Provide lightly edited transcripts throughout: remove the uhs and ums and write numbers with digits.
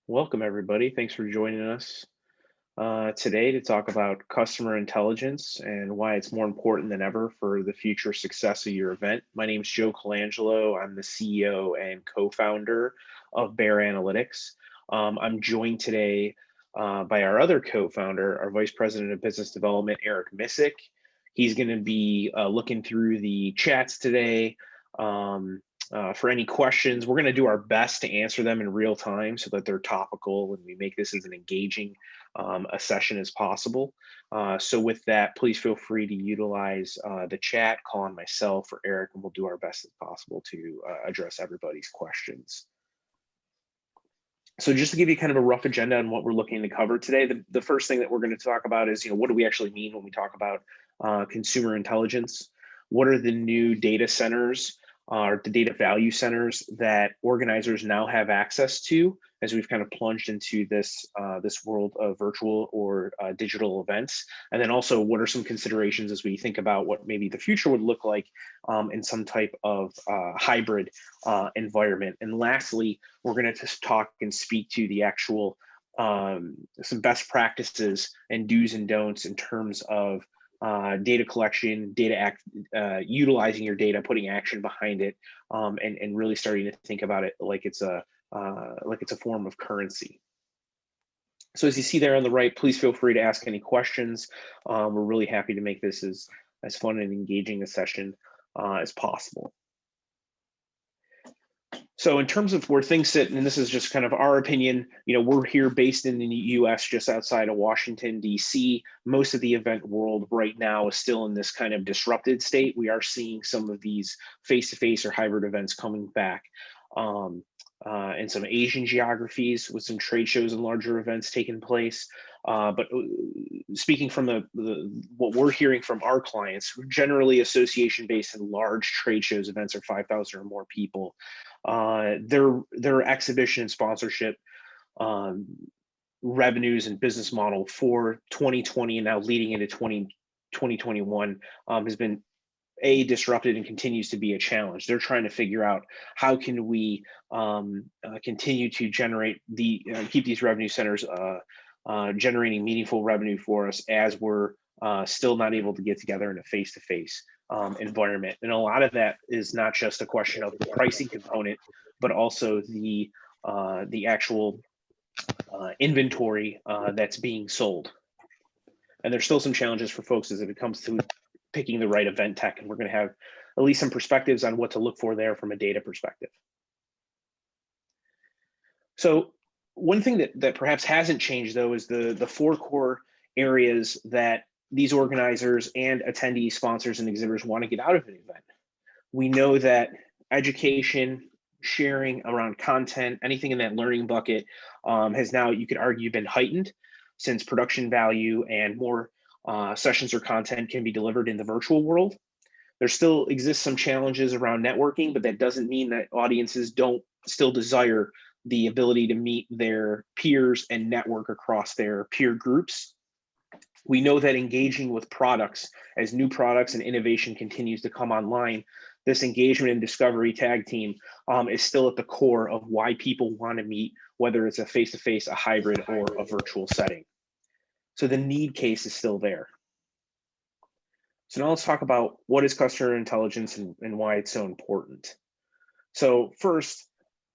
Welcome, everybody. Thanks for joining us today to talk about customer intelligence and why it's more important than ever for the future success of your event. My name is Joe Colangelo. I'm the CEO and co-founder of Bear Analytics. I'm joined today by our other co-founder, our Vice President of Business Development, Eric Missick. He's going to be looking through the chats today. For any questions, we're going to do our best to answer them in real time so that they're topical and we make this as an engaging a session as possible. So with that, please feel free to utilize the chat, call on myself or Eric, and we'll do our best as possible to address everybody's questions. So just to give you kind of a rough agenda on what we're looking to cover today, the first thing that we're going to talk about is, what do we actually mean when we talk about consumer intelligence? What are the new data centers or the data value centers that organizers now have access to as we've kind of plunged into this world of virtual or digital events? And then also, what are some considerations as we think about what maybe the future would look like in some type of hybrid environment? And lastly, we're going to just talk and speak to the actual some best practices and do's and don'ts in terms of data collection, utilizing your data, putting action behind it, and really starting to think about it like it's a form of currency. So as you see there on the right, please feel free to ask any questions. We're really happy to make this as fun and engaging a session as possible. So in terms of where things sit, and this is just kind of our opinion, we're here based in the US, just outside of Washington, DC. Most of the event world right now is still in this kind of disrupted state. We are seeing some of these face-to-face or hybrid events coming back in some Asian geographies with some trade shows and larger events taking place. But speaking from what we're hearing from our clients, generally association-based and large trade shows, events are 5,000 or more people. Their exhibition and sponsorship revenues and business model for 2020 and now leading into 2021 has been disrupted and continues to be a challenge. They're trying to figure out how can we continue to generate keep these revenue centers generating meaningful revenue for us as we're still not able to get together in a face-to-face environment. And a lot of that is not just a question of the pricing component, but also the actual inventory that's being sold. And there's still some challenges for folks as it comes to picking the right event tech, and we're going to have at least some perspectives on what to look for there from a data perspective. So one thing that perhaps hasn't changed, though, is the four core areas that these organizers and attendee sponsors and exhibitors want to get out of an event. We know that education, sharing around content, anything in that learning bucket has now, you could argue, been heightened since production value and more sessions or content can be delivered in the virtual world. There still exists some challenges around networking, but that doesn't mean that audiences don't still desire the ability to meet their peers and network across their peer groups. We know that engaging with products, as new products and innovation continues to come online, this engagement and discovery tag team is still at the core of why people want to meet, whether it's a face-to-face, a hybrid, or a virtual setting. So the need case is still there. So now let's talk about what is customer intelligence and why it's so important. So first,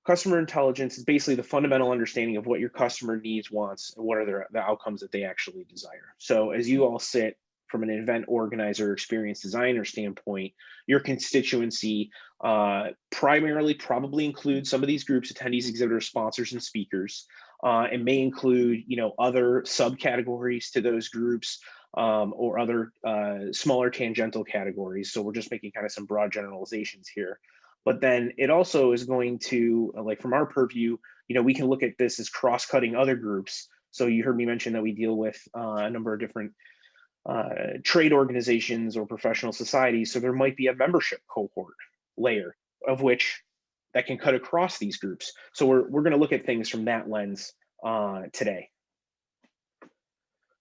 customer intelligence is basically the fundamental understanding of what your customer needs, wants, and what are the outcomes that they actually desire. So as you all sit from an event organizer, experience designer standpoint, your constituency primarily probably includes some of these groups: attendees, exhibitors, sponsors, and speakers. It may include, other subcategories to those groups or other smaller tangential categories. So we're just making kind of some broad generalizations here. But then it also is going to, like from our purview, we can look at this as cross-cutting other groups. So you heard me mention that we deal with a number of different trade organizations or professional societies. So there might be a membership cohort layer of which that can cut across these groups. So we're going to look at things from that lens today.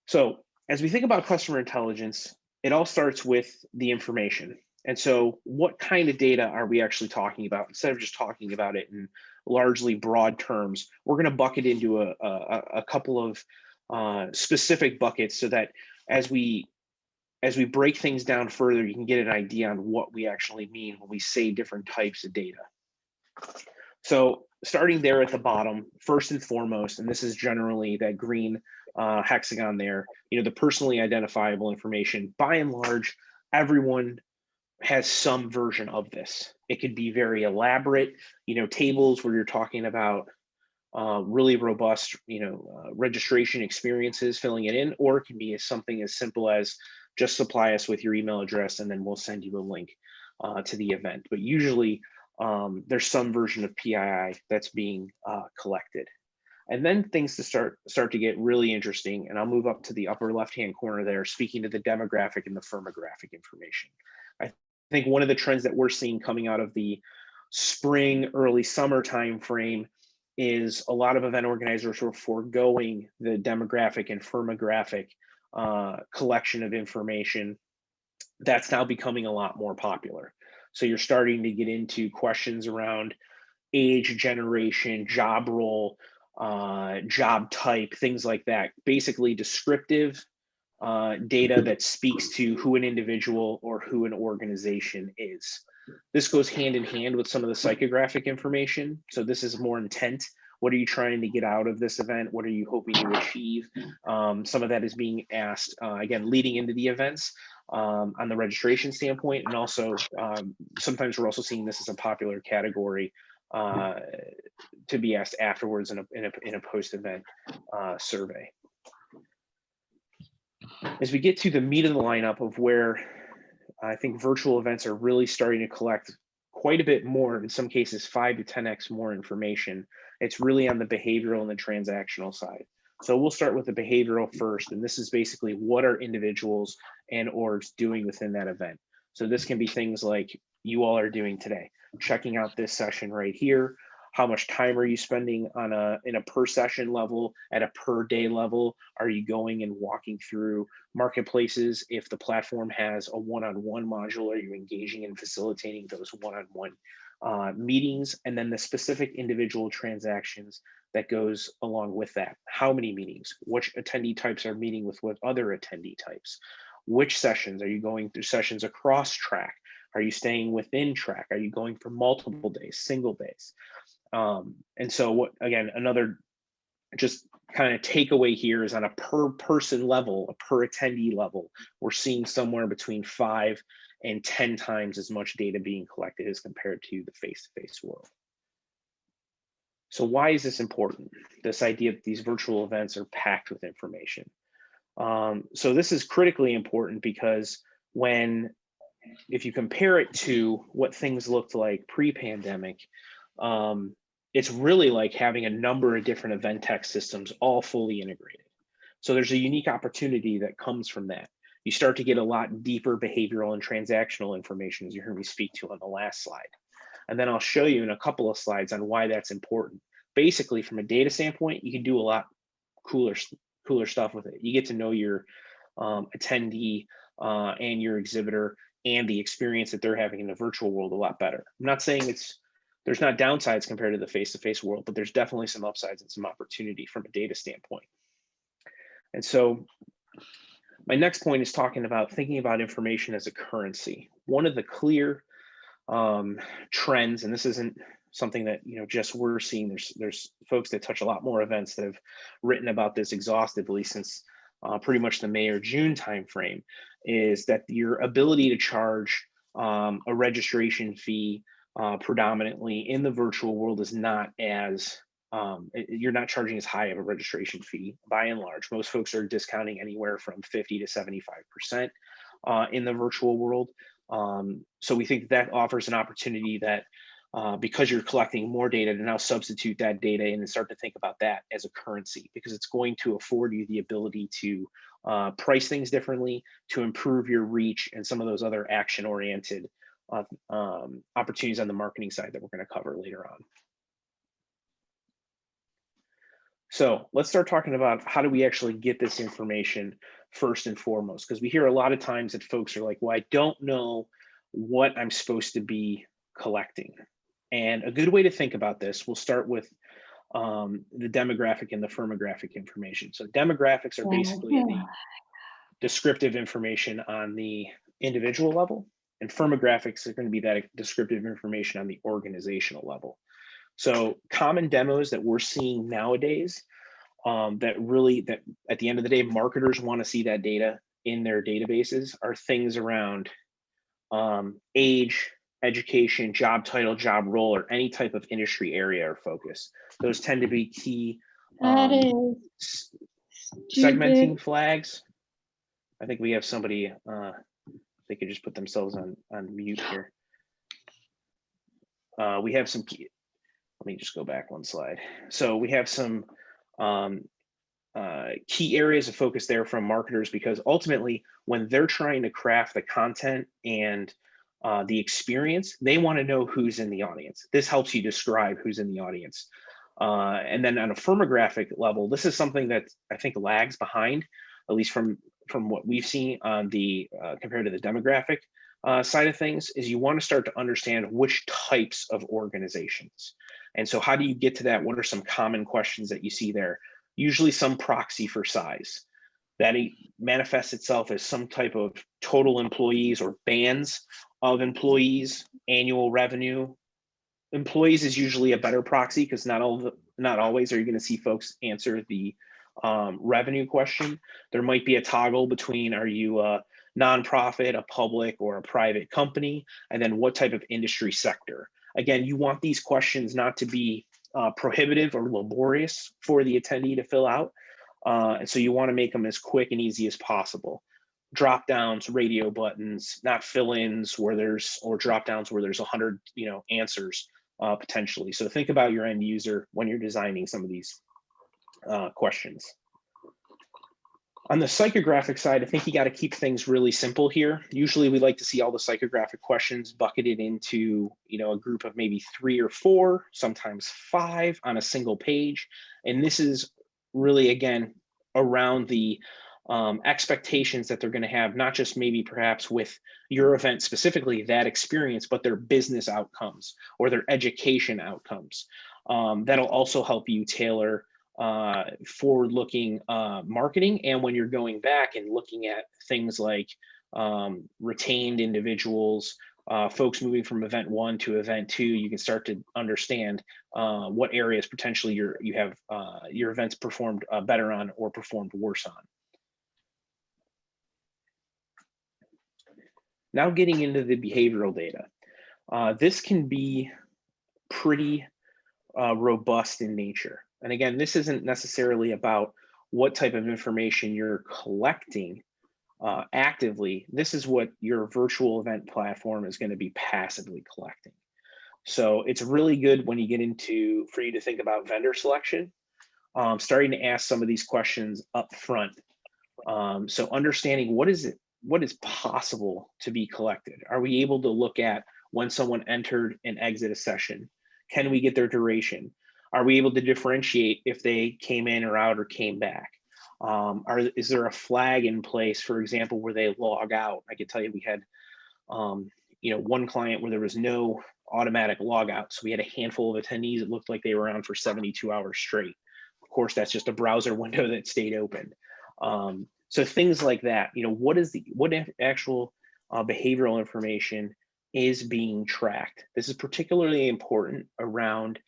So as we think about customer intelligence, it all starts with the information. And so what kind of data are we actually talking about? Instead of just talking about it in largely broad terms. We're going to bucket into a couple of specific buckets so that as we break things down further, you can get an idea on what we actually mean when we say different types of data. So starting there at the bottom, first and foremost, and this is generally that green hexagon there, the personally identifiable information. By and large, everyone has some version of this. It could be very elaborate, tables where you're talking about really robust, registration experiences, filling it in, or it can be something as simple as just supply us with your email address and then we'll send you a link to the event. But usually there's some version of PII that's being collected. And then things to start to get really interesting, and I'll move up to the upper left-hand corner there, speaking to the demographic and the firmographic information. I think one of the trends that we're seeing coming out of the spring, early summer time frame is a lot of event organizers are foregoing the demographic and firmographic collection of information. That's now becoming a lot more popular. So you're starting to get into questions around age, generation, job role, job type, things like that. Basically descriptive data that speaks to who an individual or who an organization is. This goes hand in hand with some of the psychographic information. So this is more intent. What are you trying to get out of this event? What are you hoping to achieve? Some of that is being asked, again, leading into the events on the registration standpoint. And also, sometimes we're also seeing this as a popular category to be asked afterwards in a post-event survey. As we get to the meat of the lineup of where I think virtual events are really starting to collect quite a bit more, in some cases 5 to 10x more information, it's really on the behavioral and the transactional side. So we'll start with the behavioral first, and this is basically what are individuals and orgs doing within that event. So this can be things like you all are doing today, checking out this session right here. How much time are you spending on in a per session level, at a per day level? Are you going and walking through marketplaces? If the platform has a one-on-one module, are you engaging and facilitating those one-on-one meetings? And then the specific individual transactions that goes along with that. How many meetings? Which attendee types are meeting with what other attendee types? Which sessions? Are you going through sessions across track? Are you staying within track? Are you going for multiple days, single days? And so what, again, another just kind of takeaway here is on a per person level, a per attendee level, we're seeing somewhere between 5 and 10 times as much data being collected as compared to the face-to-face world. So why is this important? This idea that these virtual events are packed with information. So this is critically important because if you compare it to what things looked like pre-pandemic, it's really like having a number of different event tech systems all fully integrated. So there's a unique opportunity that comes from that. You start to get a lot deeper behavioral and transactional information, as you heard me speak to on the last slide. And then I'll show you in a couple of slides on why that's important. Basically, from a data standpoint, you can do a lot cooler stuff with it. You get to know your attendee and your exhibitor and the experience that they're having in the virtual world a lot better. I'm not saying there's not downsides compared to the face-to-face world, but there's definitely some upsides and some opportunity from a data standpoint. And so my next point is thinking about information as a currency. One of the clear trends, and this isn't something that just we're seeing, there's folks that touch a lot more events that have written about this exhaustively since pretty much the May or June timeframe, is that your ability to charge a registration fee predominantly in the virtual world is not as you're not charging as high of a registration fee by and large. Most folks are discounting anywhere from 50 to 75% in the virtual world. So we think that offers an opportunity that because you're collecting more data, to now substitute that data in and start to think about that as a currency, because it's going to afford you the ability to price things differently, to improve your reach, and some of those other action-oriented opportunities on the marketing side that we're going to cover later on. So let's start talking about how do we actually get this information first and foremost, because we hear a lot of times that folks are like, well, I don't know what I'm supposed to be collecting. And a good way to think about this, we'll start with the demographic and the firmographic information. So demographics are basically the descriptive information on the individual level, and firmographics are going to be that descriptive information on the organizational level. So common demos that we're seeing nowadays that at the end of the day, marketers want to see that data in their databases are things around age, education, job title, job role, or any type of industry area or focus. Those tend to be key segmenting flags. I think we have somebody, they could just put themselves on mute here. We have some key, let me just go back one slide. So we have some key areas of focus there from marketers, because ultimately when they're trying to craft the content and the experience, they want to know who's in the audience. This helps you describe who's in the audience. And then on a firmographic level, this is something that I think lags behind, at least from what we've seen on the compared to the demographic side of things, is you want to start to understand which types of organizations. And so how do you get to that? What are some common questions that you see there? Usually some proxy for size. That manifests itself as some type of total employees or bands of employees, annual revenue. Employees is usually a better proxy, because not always are you going to see folks answer the revenue question. There might be a toggle between, are you a nonprofit, a public, or a private company, and then what type of industry sector. Again, you want these questions not to be prohibitive or laborious for the attendee to fill out. And so you want to make them as quick and easy as possible. Drop downs, radio buttons, not fill-ins or drop downs where there's 100 answers potentially. So think about your end user when you're designing some of these questions. On the psychographic side, I think you got to keep things really simple here. Usually we like to see all the psychographic questions bucketed into a group of maybe 3 or 4, sometimes 5 on a single page. And this is really, again, around the expectations that they're going to have, not just maybe perhaps with your event specifically, that experience, but their business outcomes or their education outcomes. That'll also help you tailor forward-looking marketing. And when you're going back and looking at things like retained individuals, folks moving from event 1 to event 2, you can start to understand what areas potentially you have your events performed better on or performed worse on. Now getting into the behavioral data. This can be pretty robust in nature. And again, this isn't necessarily about what type of information you're collecting actively. This is what your virtual event platform is going to be passively collecting. So it's really good when you get into, for you to think about vendor selection, starting to ask some of these questions up front. So understanding what is possible to be collected. Are we able to look at when someone entered and exit a session? Can we get their duration? Are we able to differentiate if they came in or out or came back? Is there a flag in place, for example, where they log out? I can tell you we had one client where there was no automatic log out. So we had a handful of attendees. It looked like they were on for 72 hours straight. Of course, that's just a browser window that stayed open. So things like that, what actual behavioral information is being tracked? This is particularly important around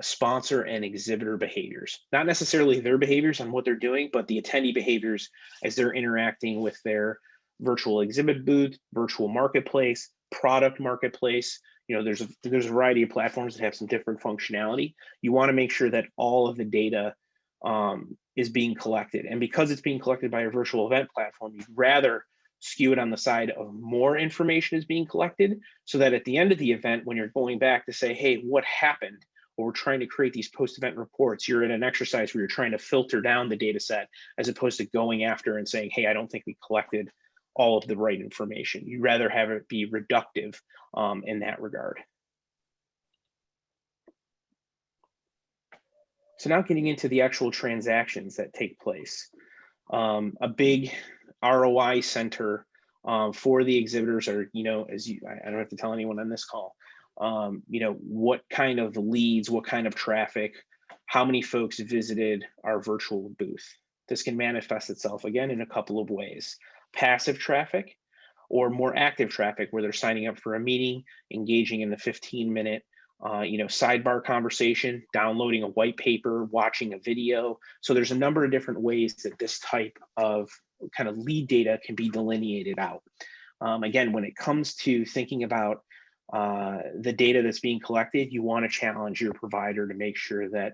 sponsor and exhibitor behaviors, not necessarily their behaviors on what they're doing, but the attendee behaviors as they're interacting with their virtual exhibit booth, virtual marketplace, product marketplace. There's a variety of platforms that have some different functionality. You want to make sure that all of the data is being collected. And because it's being collected by a virtual event platform, you'd rather skew it on the side of more information is being collected, so that at the end of the event, when you're going back to say, hey, what happened? Or we're trying to create these post-event reports, you're in an exercise where you're trying to filter down the data set, as opposed to going after and saying, hey, I don't think we collected all of the right information. You'd rather have it be reductive in that regard. So now getting into the actual transactions that take place. A big ROI center for the exhibitors are, I don't have to tell anyone on this call, what kind of leads, what kind of traffic, how many folks visited our virtual booth. This can manifest itself again in a couple of ways: passive traffic or more active traffic, where they're signing up for a meeting, engaging in the 15-minute sidebar conversation, downloading a white paper, watching a video. So there's a number of different ways that this type of kind of lead data can be delineated out. Again, when it comes to thinking about the data that's being collected, you want to challenge your provider to make sure that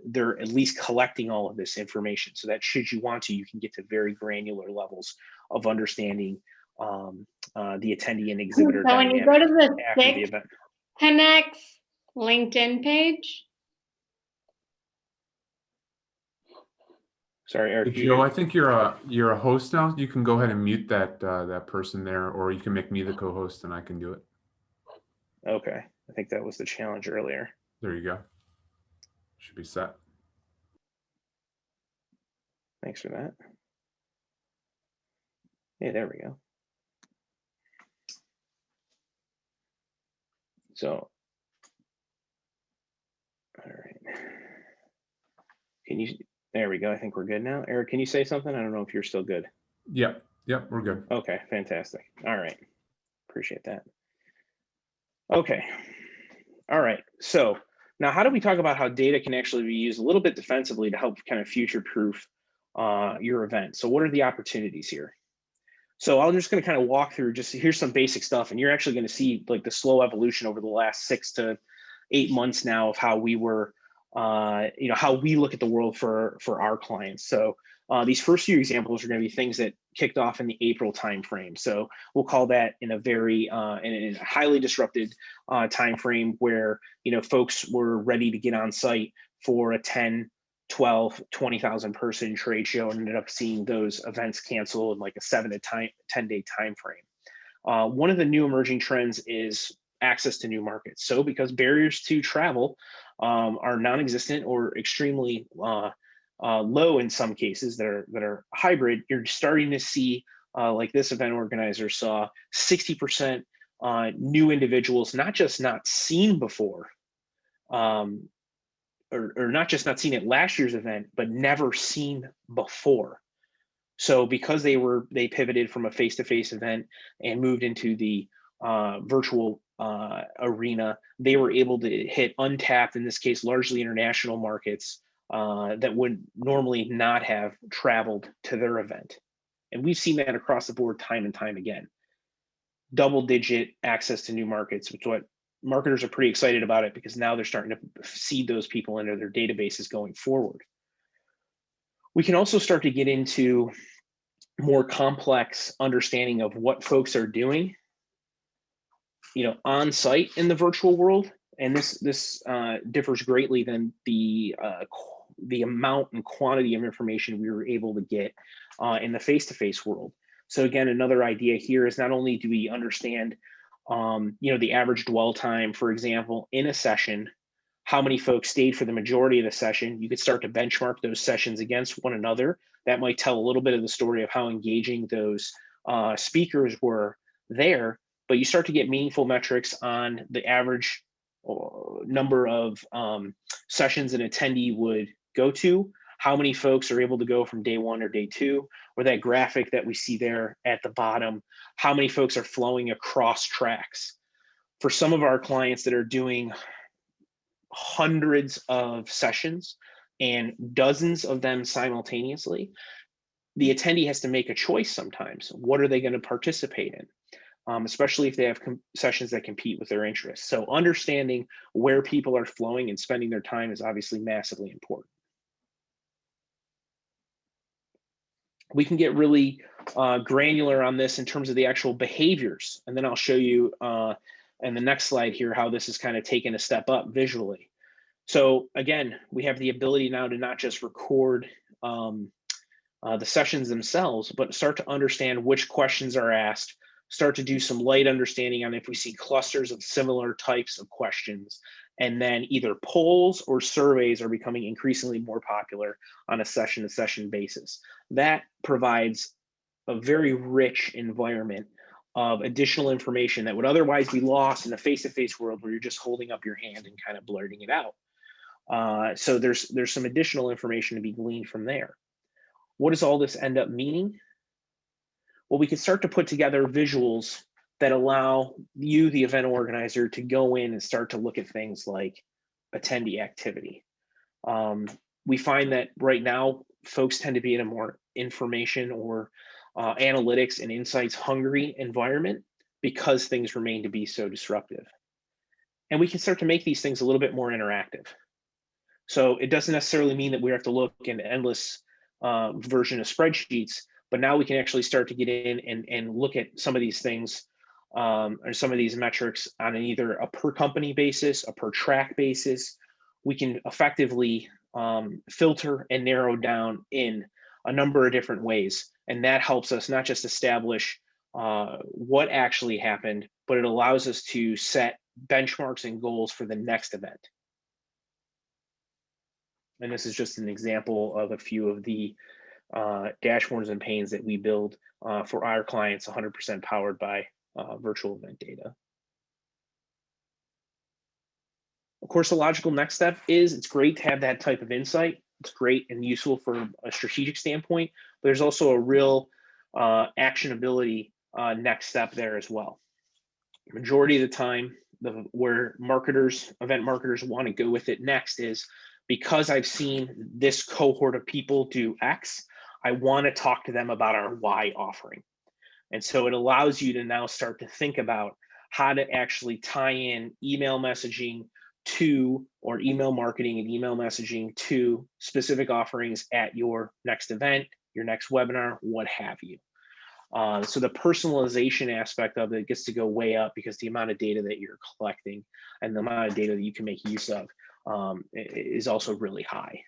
they're at least collecting all of this information, so that should you want to, you can get to very granular levels of understanding the attendee and exhibitor So when you go to the after the event. 10x LinkedIn page. Sorry, Eric. Joe, I think you're a host now. You can go ahead and mute that person there, or you can make me the co-host and I can do it. Okay, I think that was the challenge earlier. There you go. Should be set. Thanks for that. Yeah, there we go. So, all right. There we go. I think we're good now. Eric, can you say something? I don't know if you're still good. Yep, we're good. Okay, fantastic. All right. Appreciate that. Okay. All right. So now how do we talk about how data can actually be used a little bit defensively to help kind of future-proof your event? So what are the opportunities here? So I'm just going to kind of walk through, just here's some basic stuff, and you're actually going to see like the slow evolution over the last 6 to 8 months now of how we were, how we look at the world for our clients. So these first few examples are going to be things that kicked off in the April timeframe. So we'll call that in a very in a highly disrupted timeframe where folks were ready to get on site for a 10, 12, 20,000 person trade show and ended up seeing those events cancel in like a 7 to 10 day time frame. One of the new emerging trends is access to new markets. So because barriers to travel are non-existent or extremely low in some cases that are hybrid, you're starting to see, like this event organizer saw, 60% new individuals, not just not seen before, or not just not seen at last year's event, but never seen before. So because they pivoted from a face-to-face event and moved into the virtual arena, they were able to hit untapped, in this case, largely international markets that would normally not have traveled to their event. And we've seen that across the board time and time again. Double-digit access to new markets, which what marketers are pretty excited about it, because now they're starting to seed those people into their databases going forward. We can also start to get into more complex understanding of what folks are doing, on site in the virtual world. And this differs greatly than the amount and quantity of information we were able to get in the face-to-face world. So again, another idea here is not only do we understand the average dwell time, for example, in a session, how many folks stayed for the majority of the session. You could start to benchmark those sessions against one another. That might tell a little bit of the story of how engaging those speakers were there, but you start to get meaningful metrics on the average number of sessions an attendee would go to, how many folks are able to go from day 1 or day 2, or that graphic that we see there at the bottom, how many folks are flowing across tracks. For some of our clients that are doing hundreds of sessions and dozens of them simultaneously, the attendee has to make a choice sometimes. What are they going to participate in? Especially if they have sessions that compete with their interests. So understanding where people are flowing and spending their time is obviously massively important. We can get really granular on this in terms of the actual behaviors. And then I'll show you in the next slide here how this is kind of taken a step up visually. So again, we have the ability now to not just record the sessions themselves, but start to understand which questions are asked, start to do some light understanding on if we see clusters of similar types of questions. And then either polls or surveys are becoming increasingly more popular on a session-to-session basis. That provides a very rich environment of additional information that would otherwise be lost in the face-to-face world where you're just holding up your hand and kind of blurting it out. So there's some additional information to be gleaned from there. What does all this end up meaning? Well, we can start to put together visuals that allow you, the event organizer, to go in and start to look at things like attendee activity. We find that right now, folks tend to be in a more information or analytics and insights hungry environment because things remain to be so disruptive. And we can start to make these things a little bit more interactive. So it doesn't necessarily mean that we have to look in an endless version of spreadsheets, but now we can actually start to get in and look at some of these things or some of these metrics on either a per company basis, a per track basis. We can effectively filter and narrow down in a number of different ways. And that helps us not just establish what actually happened, but it allows us to set benchmarks and goals for the next event. And this is just an example of a few of the dashboards and panes that we build for our clients, 100% powered by virtual event data. Of course, the logical next step is it's great to have that type of insight. It's great and useful from a strategic standpoint, but there's also a real actionability next step there as well. Majority of the time, where event marketers want to go with it next is, because I've seen this cohort of people do X, I want to talk to them about our Y offering. And so it allows you to now start to think about how to actually tie in email messaging to, or email marketing and email messaging to specific offerings at your next event, your next webinar, what have you. So the personalization aspect of it gets to go way up because the amount of data that you're collecting and the amount of data that you can make use of is also really high.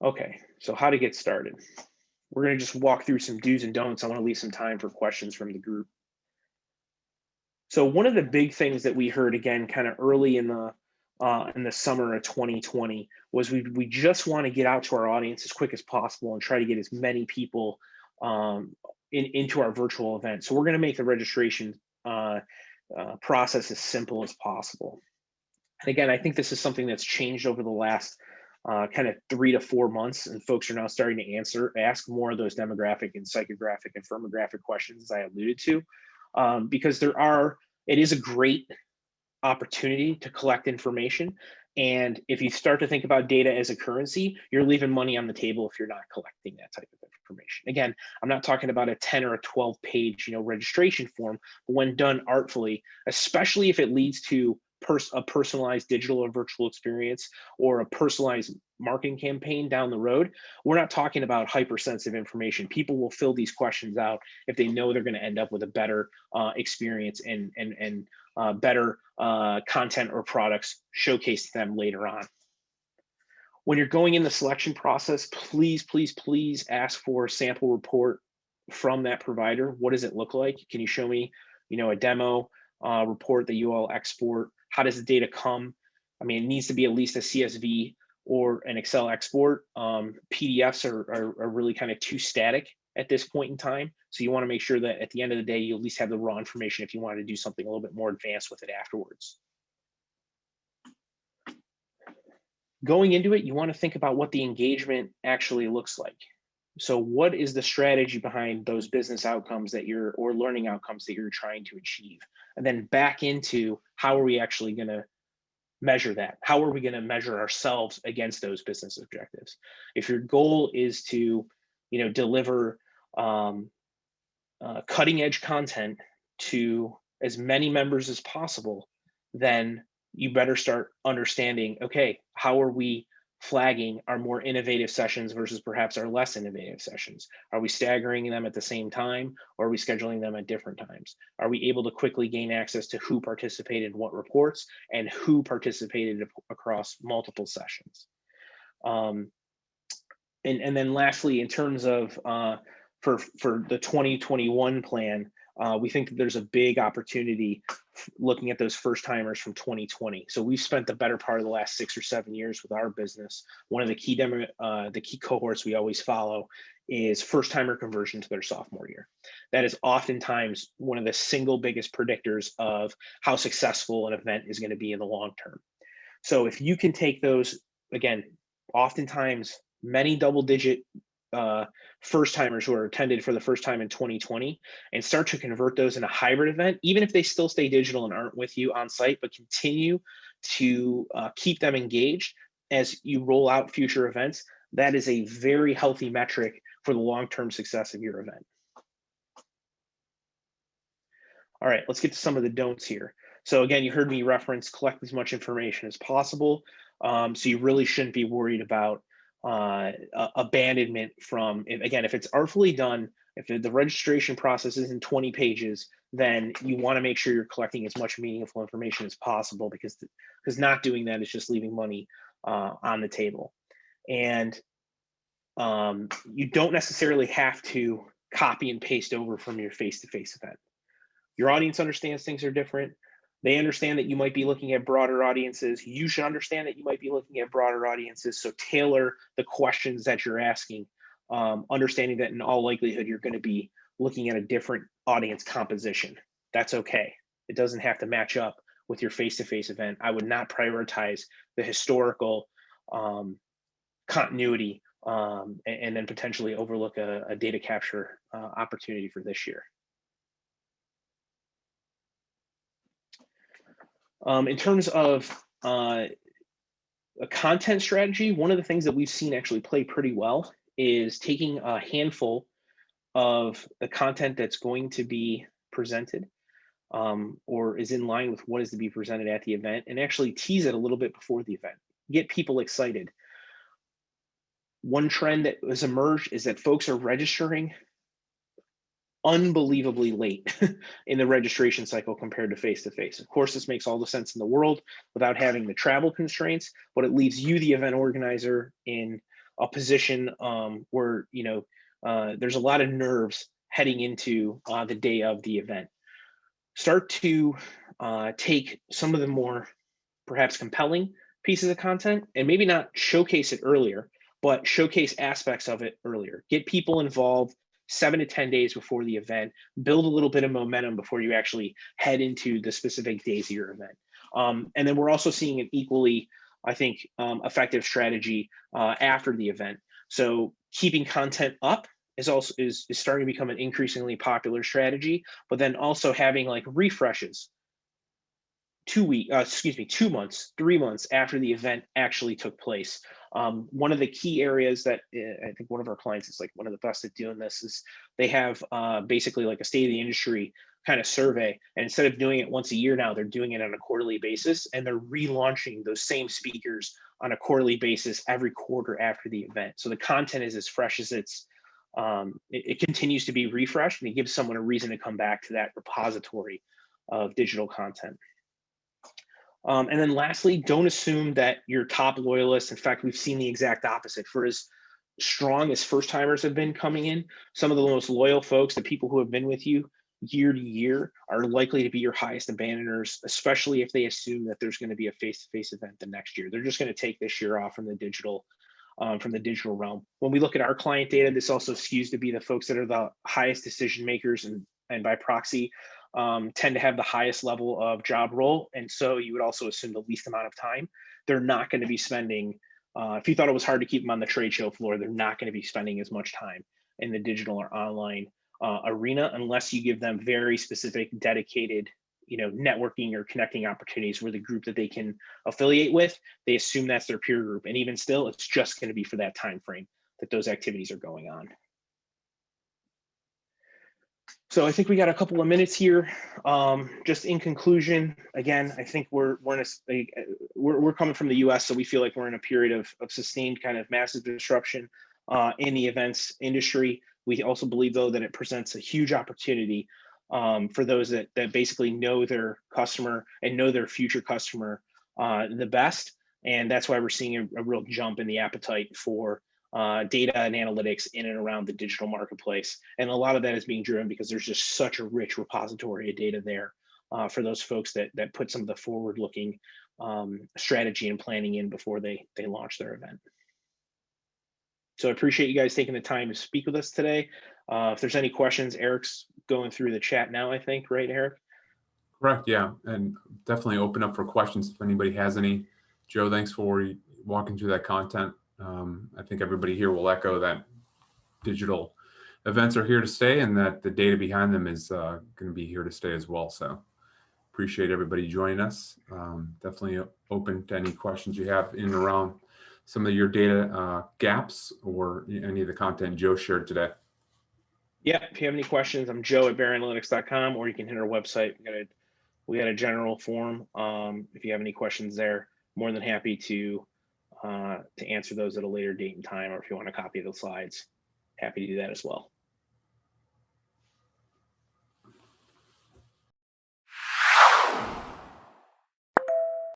Okay, so how to get started. We're going to just walk through some do's and don'ts. I want to leave some time for questions from the group. So one of the big things that we heard, again, kind of early in the summer of 2020 was we just want to get out to our audience as quick as possible and try to get as many people into our virtual event. So we're going to make the registration process as simple as possible. And again, I think this is something that's changed over the last kind of 3 to 4 months, and folks are now starting to ask more of those demographic and psychographic and firmographic questions, as I alluded to, because it is a great opportunity to collect information. And if you start to think about data as a currency, you're leaving money on the table if you're not collecting that type of information. Again, I'm not talking about a 10 or a 12 page, registration form, but when done artfully, especially if it leads to a personalized digital or virtual experience or a personalized marketing campaign down the road, we're not talking about hypersensitive information. People will fill these questions out if they know they're going to end up with a better experience and better content or products showcased to them later on. When you're going in the selection process, please, please, please ask for a sample report from that provider. What does it look like? Can you show me, a demo report that you all export? How does the data come? I mean, it needs to be at least a CSV or an Excel export. PDFs are really kind of too static at this point in time. So you want to make sure that at the end of the day, you at least have the raw information if you wanted to do something a little bit more advanced with it afterwards. Going into it, you want to think about what the engagement actually looks like. So what is the strategy behind those business outcomes or learning outcomes that you're trying to achieve? And then back into how are we actually going to measure that? How are we going to measure ourselves against those business objectives? If your goal is to, deliver cutting edge content to as many members as possible, then you better start understanding, okay, how are we flagging our more innovative sessions versus perhaps our less innovative sessions? Are we staggering them at the same time, or are we scheduling them at different times? Are we able to quickly gain access to who participated in what reports and who participated across multiple sessions? And then lastly, in terms of for the 2021 plan, we think that there's a big opportunity looking at those first timers from 2020. So we've spent the better part of the last 6 or 7 years with our business. One of the key cohorts we always follow is first timer conversion to their sophomore year. That is oftentimes one of the single biggest predictors of how successful an event is going to be in the long term. So if you can take those, again, oftentimes many double digit first timers who are attended for the first time in 2020 and start to convert those in a hybrid event, even if they still stay digital and aren't with you on site, but continue to keep them engaged as you roll out future events, that is a very healthy metric for the long-term success of your event. All right, let's get to some of the don'ts here. So again, you heard me reference collect as much information as possible. So you really shouldn't be worried about abandonment from, again, if it's artfully done, if the registration process isn't 20 pages, then you want to make sure you're collecting as much meaningful information as possible, because not doing that is just leaving money on the table. And you don't necessarily have to copy and paste over from your face-to-face event. Your audience understands things are different. They understand that you might be looking at broader audiences. You should understand that you might be looking at broader audiences. So tailor the questions that you're asking, understanding that in all likelihood, you're going to be looking at a different audience composition. That's okay. It doesn't have to match up with your face-to-face event. I would not prioritize the historical continuity and then potentially overlook a data capture opportunity for this year. In terms of a content strategy, one of the things that we've seen actually play pretty well is taking a handful of the content that's going to be presented or is in line with what is to be presented at the event, and actually tease it a little bit before the event. Get people excited. One trend that has emerged is that folks are registering unbelievably late in the registration cycle compared to face-to-face. Of course, this makes all the sense in the world without having the travel constraints, but it leaves you, the event organizer, in a position where there's a lot of nerves heading into the day of the event. Start to take some of the more perhaps compelling pieces of content and maybe not showcase it earlier, but showcase aspects of it earlier. Get people involved 7 to 10 days before the event, build a little bit of momentum before you actually head into the specific days of your event. And then we're also seeing an equally, I think, effective strategy after the event. So keeping content up is starting to become an increasingly popular strategy, but then also having like refreshes 2 months, 3 months after the event actually took place. One of the key areas that I think one of our clients is like one of the best at doing this is they have basically like a state of the industry kind of survey. And instead of doing it once a year now, they're doing it on a quarterly basis, and they're relaunching those same speakers on a quarterly basis every quarter after the event. So the content is as fresh as it continues to be refreshed, and it gives someone a reason to come back to that repository of digital content. And then lastly, don't assume that your top loyalists, in fact, we've seen the exact opposite. For as strong as first timers have been coming in, some of the most loyal folks, the people who have been with you year to year, are likely to be your highest abandoners, especially if they assume that there's going to be a face-to-face event the next year. They're just going to take this year off from the digital realm. When we look at our client data, this also skews to be the folks that are the highest decision makers and by proxy tend to have the highest level of job role. And so you would also assume the least amount of time. They're not going to be spending, if you thought it was hard to keep them on the trade show floor, they're not going to be spending as much time in the digital or online arena unless you give them very specific, dedicated, networking or connecting opportunities where the group that they can affiliate with, they assume that's their peer group. And even still, it's just going to be for that time frame that those activities are going on. So I think we got a couple of minutes here. Just in conclusion, again, I think we're coming from the U.S., so we feel like we're in a period of sustained kind of massive disruption in the events industry. We also believe, though, that it presents a huge opportunity for those that basically know their customer and know their future customer the best. And that's why we're seeing a real jump in the appetite for data and analytics in and around the digital marketplace. And a lot of that is being driven because there's just such a rich repository of data there for those folks that put some of the forward-looking strategy and planning in before they launch their event. So I appreciate you guys taking the time to speak with us today. If there's any questions, Eric's going through the chat now, I think, right, Eric? Correct, yeah, and definitely open up for questions if anybody has any. Joe, thanks for walking through that content. I think everybody here will echo that digital events are here to stay and that the data behind them is going to be here to stay as well. So appreciate everybody joining us. Definitely open to any questions you have in and around some of your data gaps or any of the content Joe shared today. Yeah, if you have any questions, I'm Joe at bearanalytics.com, or you can hit our website. We got a general form. If you have any questions there, more than happy to answer those at a later date and time, or if you want a copy of the slides, happy to do that as well.